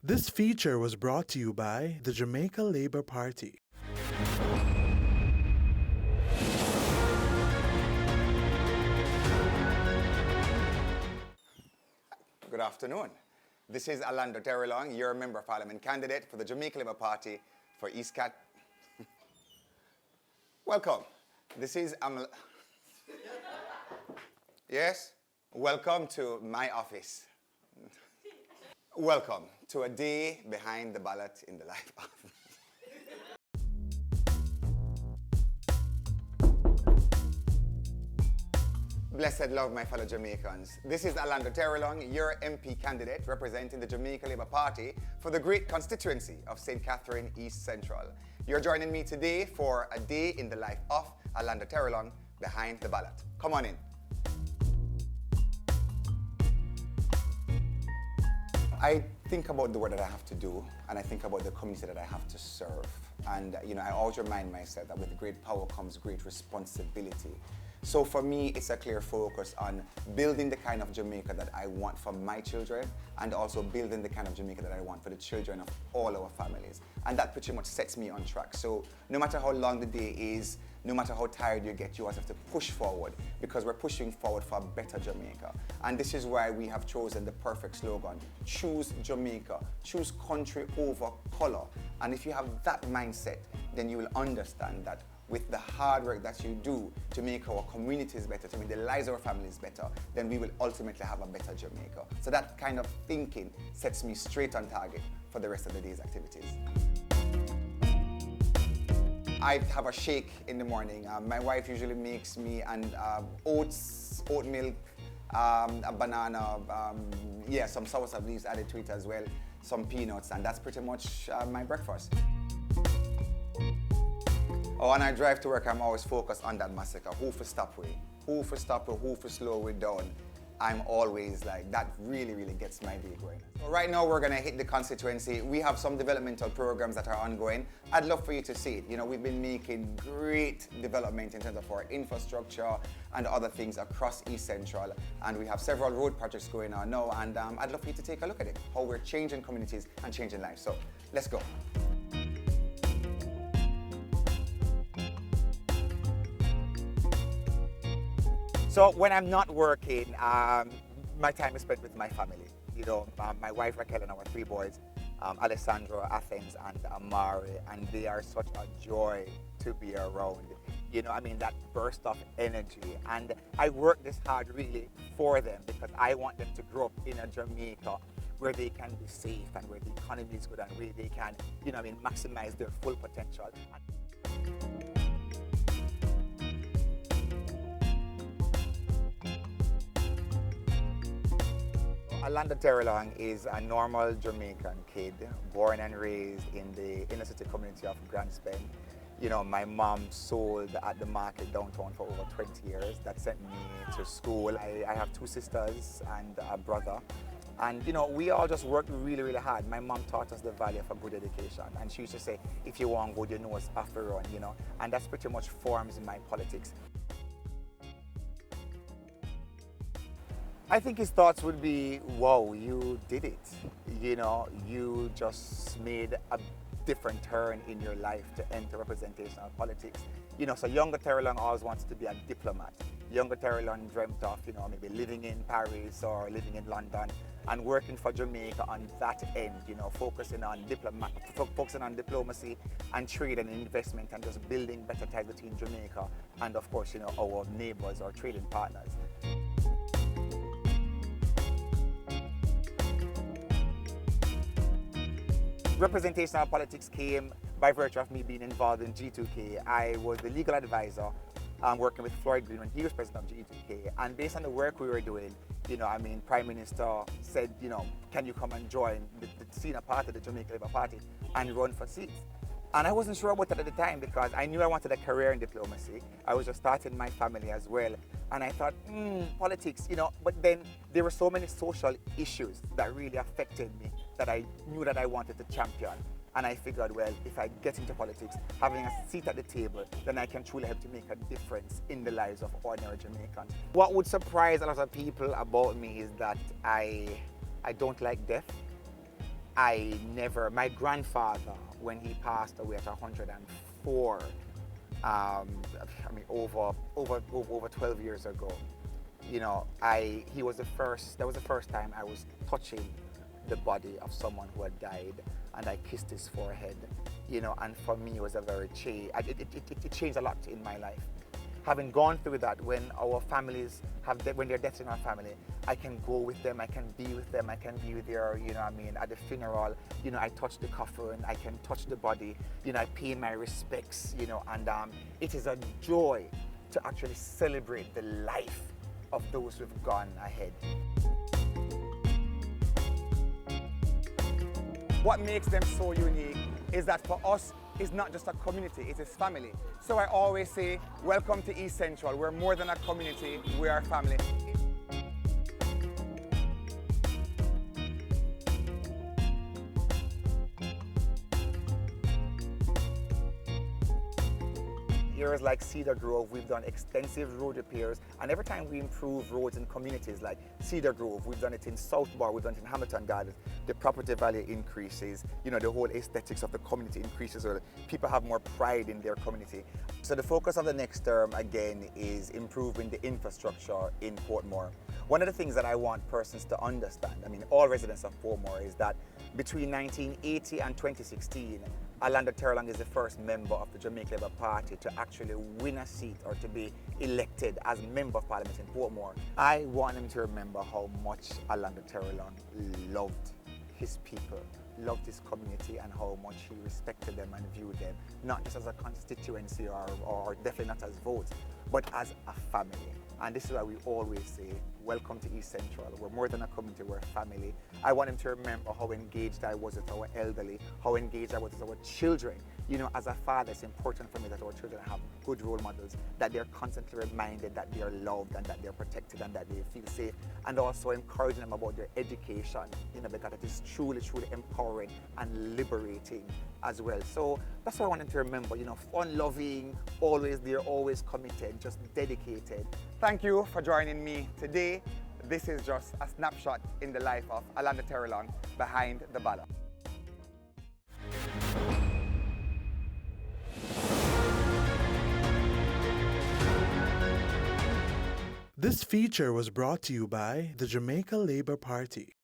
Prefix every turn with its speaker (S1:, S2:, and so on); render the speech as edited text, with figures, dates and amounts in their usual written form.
S1: This feature was brought to you by the Jamaica Labour Party.
S2: Good afternoon. This is Alando Terrelonge, your Member of Parliament candidate for the Jamaica Labour Party for East Cat. Welcome. This is Yes? Welcome to my office. Welcome to a day behind the ballot in the life of. Blessed love, my fellow Jamaicans. This is Alando Terrelonge, your MP candidate representing the Jamaica Labour Party for the great constituency of St. Catherine East Central. You're joining me today for a day in the life of Alando Terrelonge behind the ballot. Come on in. I think about the work that I have to do, and I think about the community that I have to serve. And I always remind myself that with great power comes great responsibility. So for me, it's a clear focus on building the kind of Jamaica that I want for my children, and also building the kind of Jamaica that I want for the children of all our families. And that pretty much sets me on track. So no matter how long the day is, no matter how tired you get, you always have to push forward, because we're pushing forward for a better Jamaica. And this is why we have chosen the perfect slogan: choose Jamaica, choose country over color. And if you have that mindset, then you will understand that with the hard work that you do to make our communities better, to make the lives of our families better, then we will ultimately have a better Jamaica. So that kind of thinking sets me straight on target for the rest of the day's activities. I have a shake in the morning. My wife usually makes me oats, oat milk, a banana, some soursop leaves added to it as well, some peanuts, and that's pretty much my breakfast. Oh, when I drive to work, I'm always focused on that massacre. Who for stop with? Who for stop with? Who for slow with down? I'm always like, that really, really gets my day going. So right now we're gonna hit the constituency. We have some developmental programs that are ongoing. I'd love for you to see it. We've been making great development in terms of our infrastructure and other things across East Central. And we have several road projects going on now. And I'd love for you to take a look at it, how we're changing communities and changing lives. So let's go. So when I'm not working, my time is spent with my family. My wife Raquel and our three boys, Alessandro, Athens, and Amari, and they are such a joy to be around. That burst of energy. And I work this hard really for them, because I want them to grow up in a Jamaica where they can be safe and where the economy is good and where they can, maximize their full potential. Alando Terrelonge is a normal Jamaican kid, born and raised in the inner city community of Grand Spend. My mom sold at the market downtown for over 20 years. That sent me to school. I have two sisters and a brother. And we all just worked really, really hard. My mom taught us the value of a good education. And she used to say, if you want good, you know it's have to run, And that's pretty much forms my politics. I think his thoughts would be, wow, you did it. You just made a different turn in your life to enter representational politics. So younger Terrelonge always wants to be a diplomat. Younger Terrelonge dreamt of, maybe living in Paris or living in London and working for Jamaica on that end, focusing on diplomacy and trade and investment, and just building better ties between Jamaica and, of course, our neighbors or trading partners. Representational politics came by virtue of me being involved in G2K. I was the legal advisor working with Floyd Green when he was president of G2K. And based on the work we were doing, Prime Minister said, can you come and join the senior party, the Jamaica Labour Party, and run for seats? And I wasn't sure about that at the time, because I knew I wanted a career in diplomacy. I was just starting my family as well. And I thought, politics, but then there were so many social issues that really affected me that I knew that I wanted to champion. And I figured, well, if I get into politics, having a seat at the table, then I can truly help to make a difference in the lives of ordinary Jamaicans. What would surprise a lot of people about me is that I don't like death.
S3: my grandfather, when he passed away at 104, I mean, over 12 years ago, you know, that was the first time I was touching the body of someone who had died, and I kissed his forehead, you know, and for me it was a very it changed a lot in my life. Having gone through that, when our families when they're deaths in our family, I can go with them, I can be with them, I can be there, you know what I mean, at the funeral, you know, I touch the coffin, I can touch the body, you know, I pay my respects, you know, and it is a joy to actually celebrate the life of those who've gone ahead. What makes them so unique is that for us, it's not just a community, it is family. So I always say, welcome to East Central. We're more than a community, we are family. Areas like Cedar Grove, we've done extensive road repairs, and every time we improve roads in communities like Cedar Grove, we've done it in South Bar, we've done it in Hamilton Gardens, the property value increases, you know, the whole aesthetics of the community increases, or people have more pride in their community. So the focus of the next term, again, is improving the infrastructure in Portmore. One of the things that I want persons to understand, I mean, all residents of Portmore, is that between 1980 and 2016, Alando Terrelonge is the first member of the Jamaica Labour Party to actually win a seat or to be elected as Member of Parliament in Portmore. I want him to remember how much Alando Terrelonge loved his people, loved his community, and how much he respected them and viewed them, not just as a constituency or definitely not as votes, but as a family. And this is why we always say, welcome to East Central. We're more than a community, we're a family. I want him to remember how engaged I was with our elderly, how engaged I was with our children. You know, as a father, it's important for me that our children have good role models, that they're constantly reminded that they are loved and that they're protected and that they feel safe, and also encouraging them about their education, you know, because it is truly, truly empowering and liberating as well. So that's what I want him to remember, you know, fun-loving, always there, always committed, just dedicated. Thank you for joining me today. This is just a snapshot in the life of Alando Terrelonge behind the Ballot.
S1: This feature was brought to you by the Jamaica Labour Party.